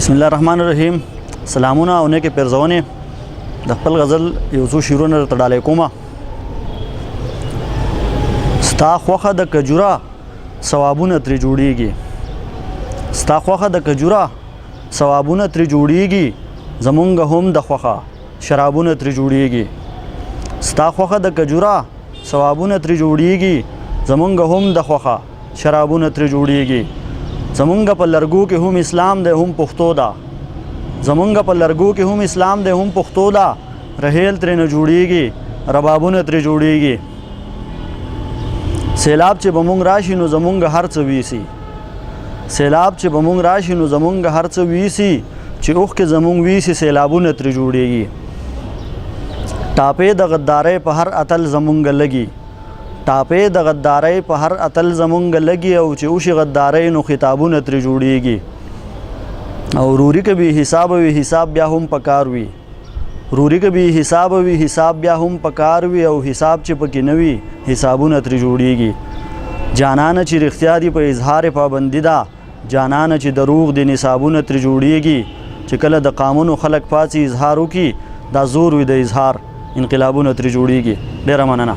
بسم الله الرحمن الرحیم. سلامونه او نیکه پیرزونه د خپل غزل یو څو شیرونه تړالې کومه. ستا خوخه د کجورا ثوابونه ترې جوړیږي، ستا خوخه د کجورا ثوابونه ترې جوړیږي، زمونږ هم د خوخه شرابونه ترې جوړیږي. ستا خوخه د کجورا ثوابونه ترې جوړیږي، زمونږ هم د خوخه شرابونه ترې جوړیږي. زمونږ په لرګو کې هم اسلام دی هم پښتو ده، زمونږ په لرګو کې هم اسلام دی هم پښتو ده. رحیل ترې نه جوړیږي، ربابونه ترې جوړیږي. سیلاب چې به مونږ راشي نو زمونږ هر څه ویسي، سیلاب چې به مونږ راشي نو زمونږ هر څه ویسي، چې اوښکې زمونږ ویسي سیلابونه ترې جوړیږي. ټاپې د غدارۍ په هر اتل زمونږ لګي، ټاپې د غدارۍ په هر اتل زمونږ لګي، او چې وشي غدارۍ نو خطابونه ترې جوړیږي. او روري که بې حسابه وي حساب بیا هم پکار وي، روري که بې حسابه وي حساب بیا هم پکار وي، او حساب چې پکې نه وي حسابونه ترې جوړیږي. جانانه چې رښتیا دي په اظهار پابندي ده، جانانه چې دروغ دي نصابونه ترې جوړیږي. چې کله د قانونو خلک پاسي اظهار وکړي دا زور وي د اظهار، انقلابونه ترې جوړیږي. ډېره مننه.